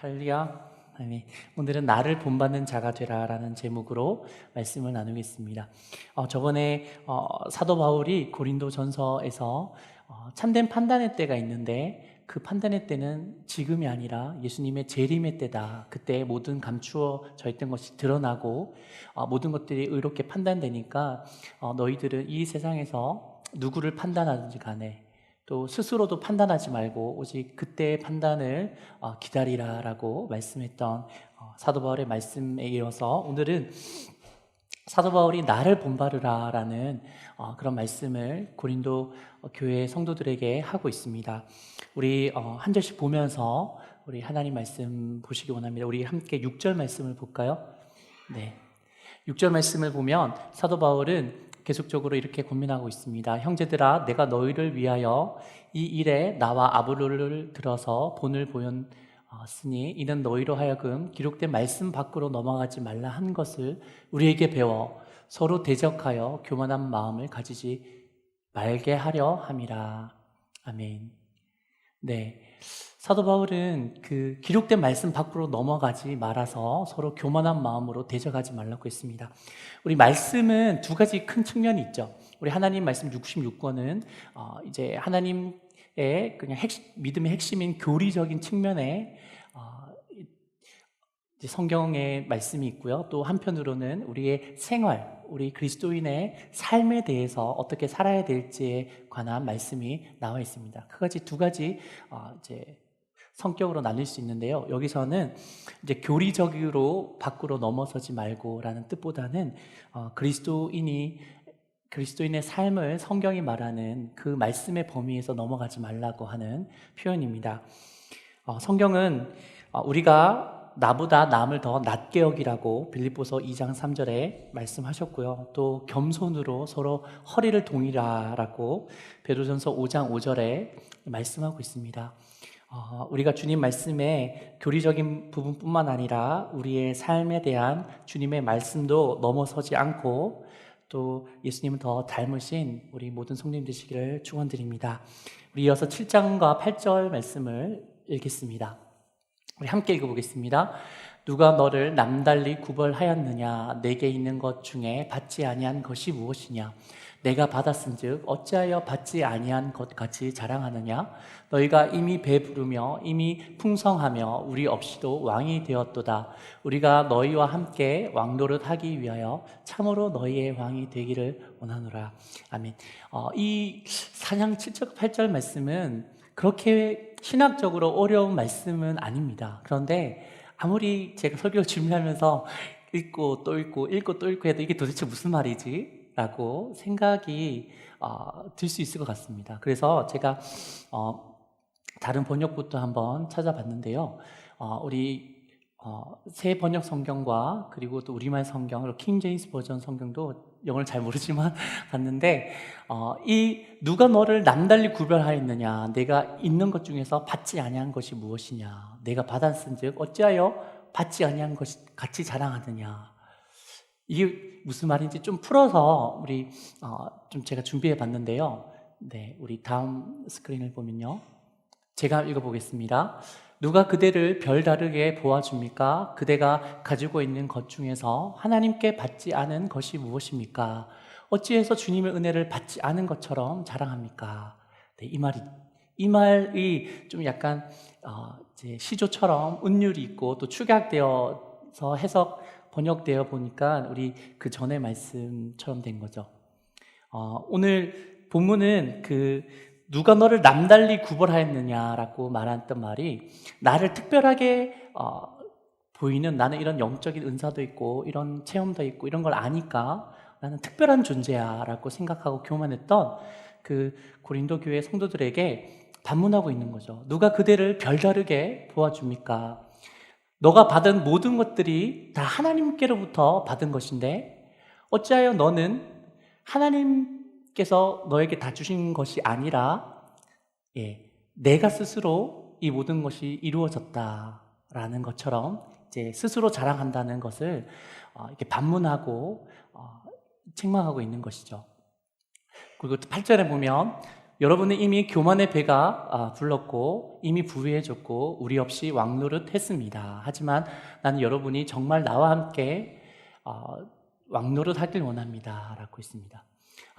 할렐루야. 아멘. 오늘은 나를 본받는 자가 되라라는 제목으로 말씀을 나누겠습니다. 저번에 사도 바울이 고린도전서에서 참된 판단의 때가 있는데 그 판단의 때는 지금이 아니라 예수님의 재림의 때다. 그때 모든 감추어져 있던 것이 드러나고 모든 것들이 의롭게 판단되니까 너희들은 이 세상에서 누구를 판단하든지 간에 또 스스로도 판단하지 말고 오직 그때의 판단을 기다리라라고 말씀했던 사도 바울의 말씀에 이어서 오늘은 사도 바울이 나를 본받으라라는 그런 말씀을 고린도 교회 성도들에게 하고 있습니다. 우리 한 절씩 보면서 우리 하나님 말씀 보시기 원합니다. 우리 함께 6절 말씀을 볼까요? 네. 6절 말씀을 보면 사도 바울은 계속적으로 이렇게 고민하고 있습니다. 형제들아, 내가 너희를 위하여 이 일에 나와 아볼로를 들어서 본을 보였으니 이는 너희로 하여금 기록된 말씀 밖으로 넘어가지 말라 한 것을 우리에게 배워 서로 대적하여 교만한 마음을 가지지 말게 하려 함이라. 아멘. 네. 사도 바울은 그 기록된 말씀 밖으로 넘어가지 말아서 서로 교만한 마음으로 대적하지 말라고 했습니다. 우리 말씀은 두 가지 큰 측면이 있죠. 우리 하나님 말씀 66권은 이제 하나님의 그냥 믿음의 핵심인 교리적인 측면에 이제 성경의 말씀이 있고요. 또 한편으로는 우리의 생활, 우리 그리스도인의 삶에 대해서 어떻게 살아야 될지에 관한 말씀이 나와 있습니다. 두 가지 이제 성격으로 나눌 수 있는데요. 여기서는 이제 교리적으로 밖으로 넘어서지 말고라는 뜻보다는 그리스도인의 삶을 성경이 말하는 그 말씀의 범위에서 넘어가지 말라고 하는 표현입니다. 성경은 우리가 나보다 남을 더 낮게 여기라고 빌립보서 2장 3절에 말씀하셨고요. 또 겸손으로 서로 허리를 동이라라고 베드로전서 5장 5절에 말씀하고 있습니다. 우리가 주님 말씀의 교리적인 부분뿐만 아니라 우리의 삶에 대한 주님의 말씀도 넘어서지 않고 또 예수님을 더 닮으신 우리 모든 성도님 되시기를 축원드립니다. 우리 이어서 7장과 8절 말씀을 읽겠습니다. 우리 함께 읽어보겠습니다. 누가 너를 남달리 구벌하였느냐? 내게 있는 것 중에 받지 아니한 것이 무엇이냐? 내가 받았은즉 어찌하여 받지 아니한 것 같이 자랑하느냐? 너희가 이미 배부르며 이미 풍성하며 우리 없이도 왕이 되었도다. 우리가 너희와 함께 왕노릇 하기 위하여 참으로 너희의 왕이 되기를 원하노라. 아멘. 이 4장 7절 8절 말씀은 그렇게 신학적으로 어려운 말씀은 아닙니다. 그런데 아무리 제가 설교를 준비하면서 읽고 또 읽고 해도 이게 도대체 무슨 말이지? 라고 생각이 들 수 있을 것 같습니다. 그래서 제가 다른 번역부터 한번 찾아봤는데요. 우리 새 번역 성경과 그리고 또 우리말 성경, 그리고 킹 제임스 버전 성경도 영어를 잘 모르지만 봤는데 이 누가 너를 남달리 구별하였느냐? 내가 있는 것 중에서 받지 아니한 것이 무엇이냐? 내가 받았은즉 어찌하여 받지 아니한 것이 같이 자랑하느냐? 이게 무슨 말인지 좀 풀어서 우리 좀 제가 준비해 봤는데요. 네, 우리 다음 스크린을 보면요. 제가 읽어보겠습니다. 누가 그대를 별다르게 보아줍니까? 그대가 가지고 있는 것 중에서 하나님께 받지 않은 것이 무엇입니까? 어찌해서 주님의 은혜를 받지 않은 것처럼 자랑합니까? 네, 이 말이 좀 약간 이제 시조처럼 운율이 있고 또 축약되어서 번역되어 보니까 우리 그 전의 말씀처럼 된 거죠. 오늘 본문은 누가 너를 남달리 구별하였느냐라고 말했던 말이 나를 특별하게 보이는, 나는 이런 영적인 은사도 있고 이런 체험도 있고 이런 걸 아니까 나는 특별한 존재야 라고 생각하고 교만했던 그 고린도 교회 성도들에게 반문하고 있는 거죠. 누가 그대를 별다르게 보아줍니까? 너가 받은 모든 것들이 다 하나님께로부터 받은 것인데 어찌하여 너는 하나님께서 너에게 다 주신 것이 아니라 내가 스스로 이 모든 것이 이루어졌다라는 것처럼 이제 스스로 자랑한다는 것을 이렇게 반문하고 책망하고 있는 것이죠. 그리고 또 8절에 보면 여러분은 이미 교만의 배가 불렀고 이미 부유해졌고 우리 없이 왕노릇했습니다. 하지만 나는 여러분이 정말 나와 함께 왕노릇하길 원합니다 라고 했습니다.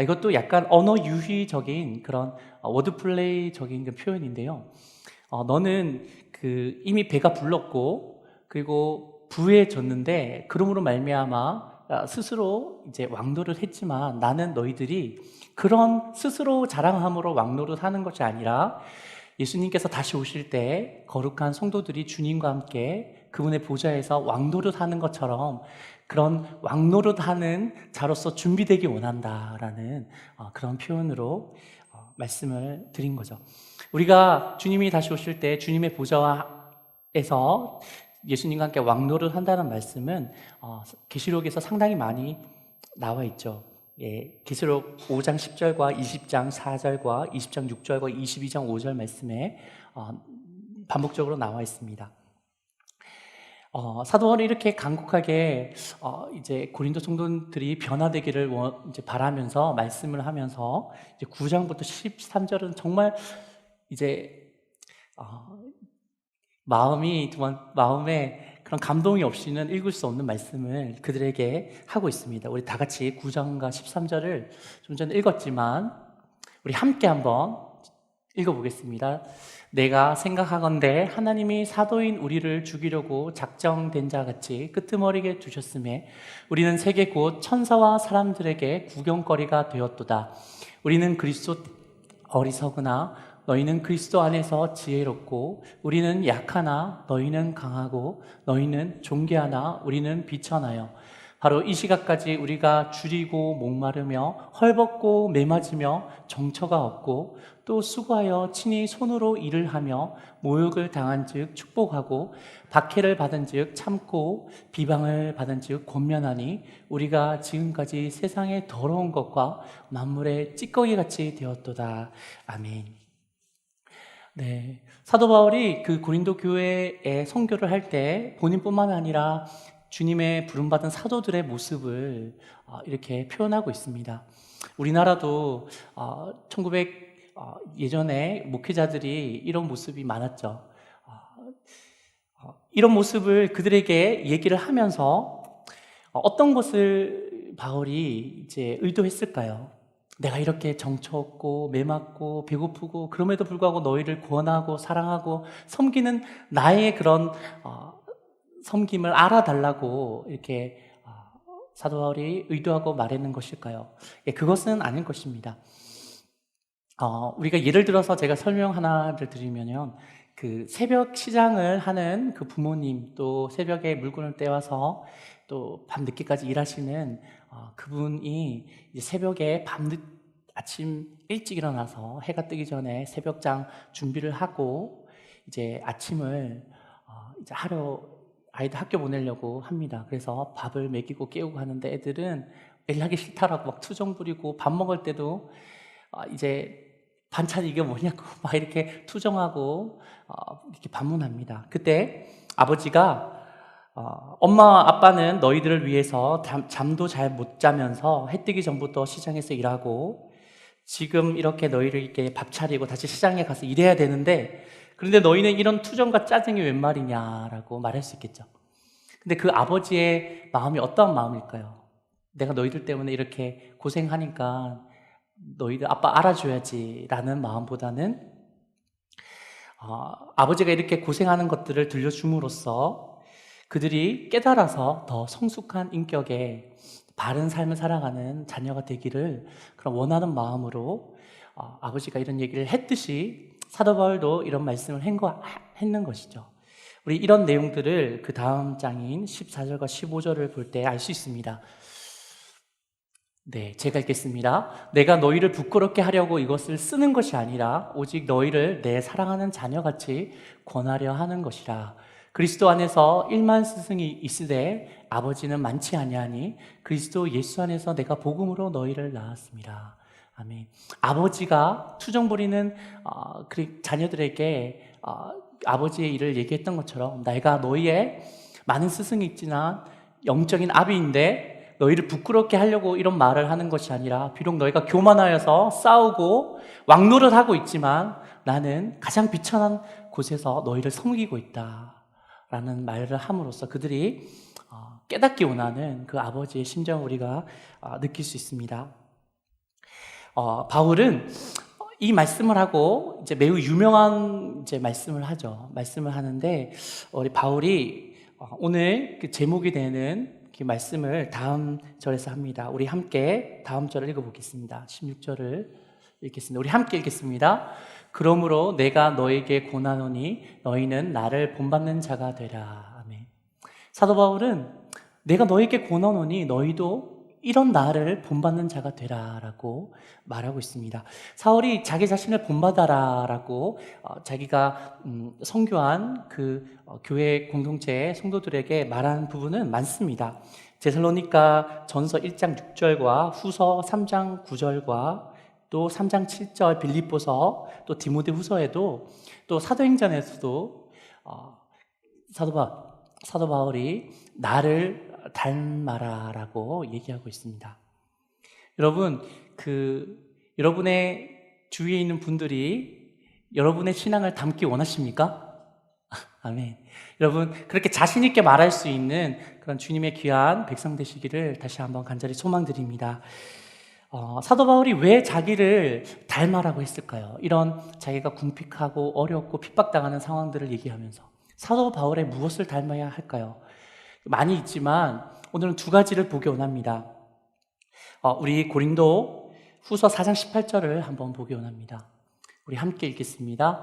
이것도 약간 언어 유희적인 그런 워드플레이적인 표현인데요. 너는 이미 배가 불렀고 그리고 부유해졌는데 그러므로 말미암아 스스로 이제 왕노릇 했지만 나는 너희들이 그런 스스로 자랑함으로 왕노릇 하는 것이 아니라 예수님께서 다시 오실 때 거룩한 성도들이 주님과 함께 그분의 보좌에서 왕노릇 하는 것처럼 그런 왕노릇 하는 자로서 준비되기 원한다라는 그런 표현으로 말씀을 드린 거죠. 우리가 주님이 다시 오실 때 주님의 보좌에서 예수님과 함께 왕노릇 한다는 말씀은 계시록에서 상당히 많이 나와 있죠. 계시록 5장 10절과 20장 4절과 20장 6절과 22장 5절 말씀에 반복적으로 나와 있습니다. 사도 바울이 이렇게 간곡하게 이제 고린도 성도들이 변화되기를 이제 바라면서 말씀을 하면서 이제 9장부터 13절은 정말 이제 마음에 그런 감동이 없이는 읽을 수 없는 말씀을 그들에게 하고 있습니다. 우리 다 같이 9장과 13절을 좀 전에 읽었지만 우리 함께 한번 읽어보겠습니다. 내가 생각하건대 하나님이 사도인 우리를 죽이려고 작정된 자 같이 끄트머리게 두셨음에 우리는 세계 곧 천사와 사람들에게 구경거리가 되었도다. 우리는 그리스도 어리석으나 너희는 그리스도 안에서 지혜롭고 우리는 약하나 너희는 강하고 너희는 존귀하나 우리는 비천하여 바로 이 시각까지 우리가 줄이고 목마르며 헐벗고 매맞으며 정처가 없고 또 수고하여 친히 손으로 일을 하며 모욕을 당한 즉 축복하고 박해를 받은 즉 참고 비방을 받은 즉 권면하니 우리가 지금까지 세상의 더러운 것과 만물의 찌꺼기같이 되었도다. 아멘. 네, 사도 바울이 그 고린도 교회에 선교를 할 때 본인뿐만 아니라 주님의 부름받은 사도들의 모습을 이렇게 표현하고 있습니다. 우리나라도 1900 예전에 목회자들이 이런 모습이 많았죠. 이런 모습을 그들에게 얘기를 하면서 어떤 것을 바울이 이제 의도했을까요? 내가 이렇게 정처 없고 매맞고 배고프고 그럼에도 불구하고 너희를 구원하고 사랑하고 섬기는 나의 그런 섬김을 알아달라고 이렇게 사도 바울이 의도하고 말하는 것일까요? 그것은 아닌 것입니다. 우리가 예를 들어서 제가 설명 하나를 드리면요, 그 새벽 시장을 하는 그 부모님, 또 새벽에 물건을 떼와서 또 밤늦게까지 일하시는 그분이 이제 새벽에 아침 일찍 일어나서 해가 뜨기 전에 새벽장 준비를 하고 이제 아침을 이제 아이들 학교 보내려고 합니다. 그래서 밥을 먹이고 깨우고 하는데 애들은 일하기 싫다라고 막 투정 부리고 밥 먹을 때도 이제 반찬이 이게 뭐냐고 막 이렇게 투정하고 이렇게 반문합니다. 그때 아버지가 엄마 아빠는 너희들을 위해서 잠도 잘 못 자면서 해 뜨기 전부터 시장에서 일하고 지금 이렇게 너희를 이렇게 밥 차리고 다시 시장에 가서 일해야 되는데 그런데 너희는 이런 투정과 짜증이 웬 말이냐라고 말할 수 있겠죠. 근데 그 아버지의 마음이 어떠한 마음일까요? 내가 너희들 때문에 이렇게 고생하니까 너희들 아빠 알아줘야지 라는 마음보다는 아버지가 이렇게 고생하는 것들을 들려줌으로써 그들이 깨달아서 더 성숙한 인격의 바른 삶을 살아가는 자녀가 되기를 그런 원하는 마음으로 아버지가 이런 얘기를 했듯이 사도 바울도 이런 말씀을 했는 것이죠. 우리 이런 내용들을 그 다음 장인 14절과 15절을 볼 때 알 수 있습니다. 네, 제가 읽겠습니다. 내가 너희를 부끄럽게 하려고 이것을 쓰는 것이 아니라 오직 너희를 내 사랑하는 자녀같이 권하려 하는 것이라. 그리스도 안에서 1만 스승이 있으되 아버지는 많지 아니하니 그리스도 예수 안에서 내가 복음으로 너희를 낳았습니다. 아멘. 아버지가 투정 부리는 자녀들에게 아버지의 일을 얘기했던 것처럼 내가 너희의 많은 스승이 있지만 영적인 아비인데 너희를 부끄럽게 하려고 이런 말을 하는 것이 아니라 비록 너희가 교만하여서 싸우고 왕노를 하고 있지만 나는 가장 비천한 곳에서 너희를 섬기고 있다 라는 말을 함으로써 그들이 깨닫기 원하는 그 아버지의 심정을 우리가 느낄 수 있습니다. 바울은 이 말씀을 하고 이제 매우 유명한 이제 말씀을 하죠. 말씀을 하는데 우리 바울이 오늘 그 제목이 되는 그 말씀을 다음 절에서 합니다. 우리 함께 다음 절을 읽어보겠습니다. 16절을 읽겠습니다. 우리 함께 읽겠습니다. 그러므로 내가 너에게 고나노니 너희는 나를 본받는 자가 되라. 아멘. 사도 바울은 내가 너에게 고나노니 너희도 이런 나를 본받는 자가 되라라고 말하고 있습니다. 사울이 자기 자신을 본받아라라고 자기가 선교한 그 교회 공동체 성도들에게 말하는 부분은 많습니다. 데살로니가 전서 1장 6절과 후서 3장 9절과 또 3장 7절 빌립보서 또 디모데 후서에도 또 사도행전에서도 사도 바울이 나를 닮아라라고 얘기하고 있습니다. 여러분, 여러분의 주위에 있는 분들이 여러분의 신앙을 닮기 원하십니까? 아멘. 여러분, 그렇게 자신 있게 말할 수 있는 그런 주님의 귀한 백성 되시기를 다시 한번 간절히 소망드립니다. 사도 바울이 왜 자기를 닮아라고 했을까요? 이런 자기가 궁핍하고 어렵고 핍박당하는 상황들을 얘기하면서 사도 바울의 무엇을 닮아야 할까요? 많이 있지만 오늘은 두 가지를 보기 원합니다. 우리 고린도 후서 4장 18절을 한번 보기 원합니다. 우리 함께 읽겠습니다.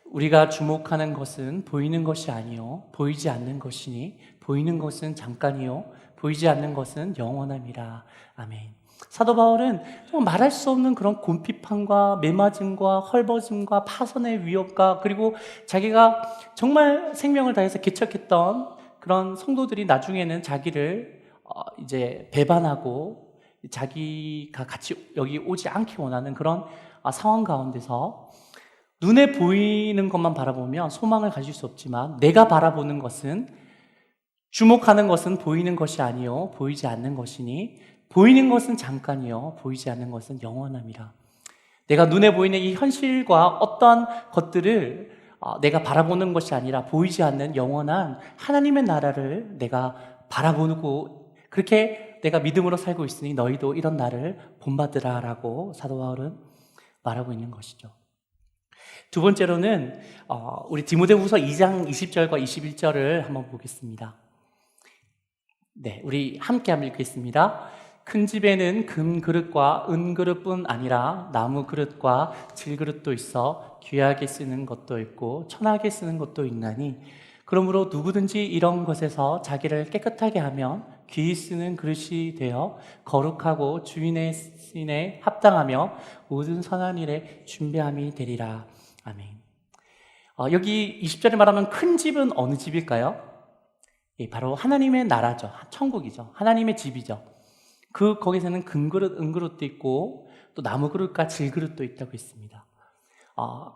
우리가 주목하는 것은 보이는 것이 아니요 보이지 않는 것이니 보이는 것은 잠깐이요 보이지 않는 것은 영원함이라. 아멘. 사도 바울은 말할 수 없는 그런 곤핍함과 매맞음과 헐벗음과 파선의 위협과 그리고 자기가 정말 생명을 다해서 개척했던 그런 성도들이 나중에는 자기를 이제 배반하고 자기가 같이 여기 오지 않기 원하는 그런 상황 가운데서 눈에 보이는 것만 바라보면 소망을 가질 수 없지만 내가 바라보는 것은 주목하는 것은 보이는 것이 아니요 보이지 않는 것이니 보이는 것은 잠깐이요 보이지 않는 것은 영원함이라. 내가 눈에 보이는 이 현실과 어떤 것들을 내가 바라보는 것이 아니라 보이지 않는 영원한 하나님의 나라를 내가 바라보고 그렇게 내가 믿음으로 살고 있으니 너희도 이런 나를 본받으라라고 사도 바울은 말하고 있는 것이죠. 두 번째로는 우리 디모데후서 2장 20절과 21절을 한번 보겠습니다. 네, 우리 함께 한번 읽겠습니다. 큰 집에는 금 그릇과 은 그릇뿐 아니라 나무 그릇과 질 그릇도 있어 귀하게 쓰는 것도 있고 천하게 쓰는 것도 있나니 그러므로 누구든지 이런 것에서 자기를 깨끗하게 하면 귀히 쓰는 그릇이 되어 거룩하고 주인의 신에 합당하며 모든 선한 일에 준비함이 되리라. 아멘. 여기 20절에 말하면 큰 집은 어느 집일까요? 바로 하나님의 나라죠. 천국이죠. 하나님의 집이죠. 거기서는 금그릇, 은그릇도 있고 또 나무그릇과 질그릇도 있다고 있습니다.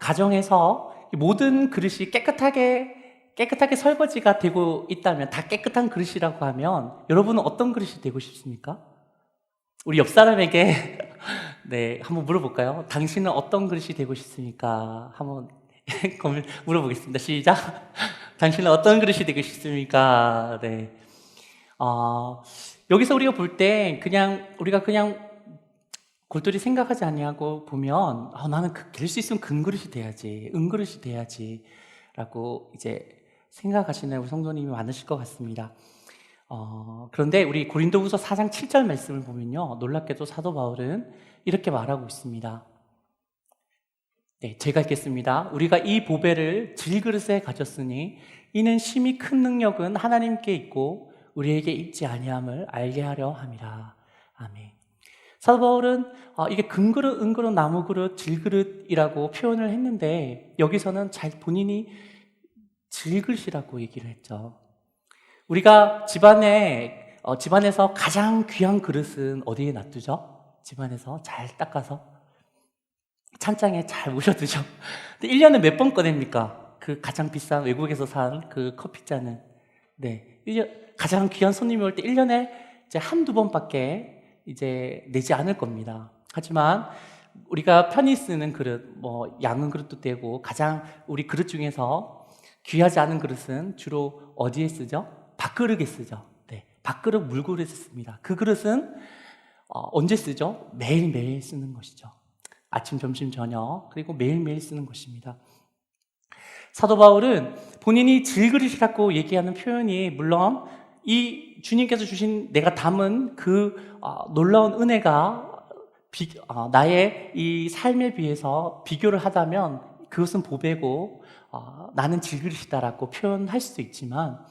가정에서 모든 그릇이 깨끗하게 설거지가 되고 있다면 다 깨끗한 그릇이라고 하면 여러분은 어떤 그릇이 되고 싶습니까? 우리 옆 사람에게 네, 한번 물어볼까요? 당신은 어떤 그릇이 되고 싶습니까? 한번 물어보겠습니다. 시작. 당신은 어떤 그릇이 되고 싶습니까? 네. 여기서 우리가 볼 때 우리가 그냥 골똘히 생각하지 아니하고 보면 나는 될 수 있으면 금그릇이 돼야지, 은그릇이 돼야지 라고 이제 생각하시는 우리 성도님이 많으실 것 같습니다. 그런데 우리 고린도후서 4장 7절 말씀을 보면요, 놀랍게도 사도 바울은 이렇게 말하고 있습니다. 네, 제가 읽겠습니다. 우리가 이 보배를 질그릇에 가졌으니 이는 심히 큰 능력은 하나님께 있고 우리에게 있지 아니함을 알게 하려 함이라. 아멘. 사도 바울은 이게 금그릇, 은그릇, 나무그릇, 질그릇이라고 표현을 했는데 여기서는 본인이 질그릇이라고 얘기를 했죠. 우리가 집안에서 가장 귀한 그릇은 어디에 놔두죠? 집안에서 잘 닦아서 찬장에 잘 모셔두죠. 근데 1년에 몇 번 꺼냅니까? 그 가장 비싼 외국에서 산 그 커피잔은. 네. 가장 귀한 손님이 올 때 1년에 이제 한두 번밖에 이제 내지 않을 겁니다. 하지만 우리가 편히 쓰는 그릇, 뭐 양은 그릇도 되고 가장 우리 그릇 중에서 귀하지 않은 그릇은 주로 어디에 쓰죠? 밥그릇에 쓰죠. 네, 밥그릇 물그릇에 씁니다. 그 그릇은 언제 쓰죠? 매일매일 쓰는 것이죠. 아침, 점심, 저녁, 그리고 매일매일 쓰는 것입니다. 사도 바울은 본인이 질그릇이라고 얘기하는 표현이 물론 이 주님께서 주신 내가 담은 그 놀라운 은혜가 나의 이 삶에 비해서 비교를 하다면 그것은 보배고 나는 질그릇이다라고 표현할 수도 있지만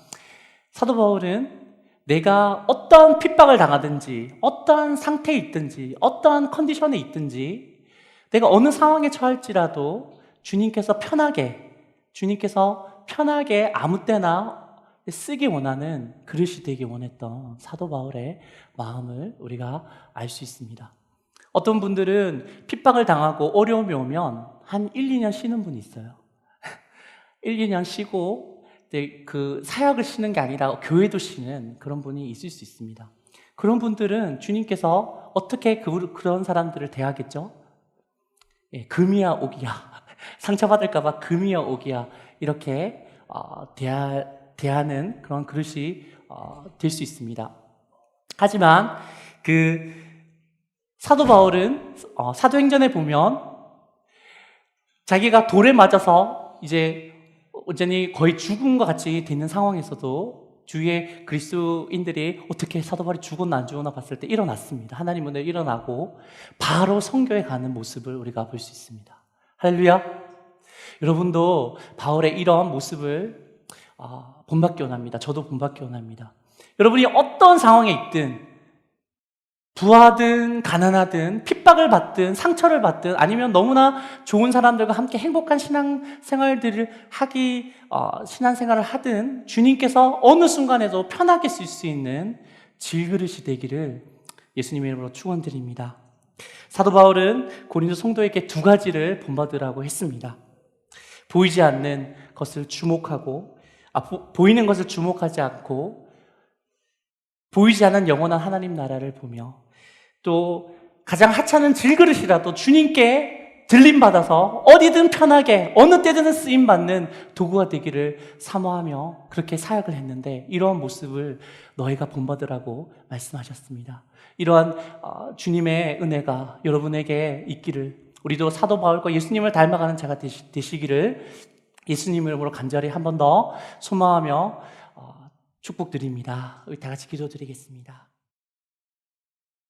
사도 바울은 내가 어떠한 핍박을 당하든지 어떠한 상태에 있든지 어떠한 컨디션에 있든지 내가 어느 상황에 처할지라도 주님께서 편하게 아무 때나 쓰기 원하는 그릇이 되기 원했던 사도 바울의 마음을 우리가 알 수 있습니다. 어떤 분들은 핍박을 당하고 어려움이 오면 한 1, 2년 쉬는 분이 있어요. 1, 2년 쉬고 그 사역을 쉬는 게 아니라 교회도 쉬는 그런 분이 있을 수 있습니다. 그런 분들은 주님께서 어떻게 그런 사람들을 대하겠죠? 예, 금이야 오기야 상처받을까봐 금이야 오기야 이렇게 대하는 그런 그릇이 될 수 있습니다. 하지만 그 사도 바울은 사도행전에 보면 자기가 돌에 맞아서 이제 완전히 거의 죽은 것 같이 되는 상황에서도 주위의 그리스도인들이 어떻게 사도 바울이 죽었나 안 죽었나 봤을 때 일어났습니다. 하나님 은혜로 일어나고 바로 선교에 가는 모습을 우리가 볼 수 있습니다. 할렐루야. 여러분도 바울의 이런 모습을 본받기 원합니다. 저도 본받기 원합니다. 여러분이 어떤 상황에 있든 부하든 가난하든 핍박을 받든 상처를 받든 아니면 너무나 좋은 사람들과 함께 행복한 신앙생활을 하든 주님께서 어느 순간에도 편하게 쓸 수 있는 질그릇이 되기를 예수님의 이름으로 축원드립니다. 사도 바울은 고린도 성도에게 두 가지를 본받으라고 했습니다. 보이지 않는 것을 주목하고 보이는 것을 주목하지 않고 보이지 않는 영원한 하나님 나라를 보며 또 가장 하찮은 질그릇이라도 주님께 들림받아서 어디든 편하게 어느 때든 쓰임받는 도구가 되기를 사모하며 그렇게 사역을 했는데 이러한 모습을 너희가 본받으라고 말씀하셨습니다. 이러한 주님의 은혜가 여러분에게 있기를 우리도 사도 바울과 예수님을 닮아가는 자가 되시기를 예수님 이름으로 간절히 한 번 더 소망하며 축복드립니다. 우리 다 같이 기도드리겠습니다.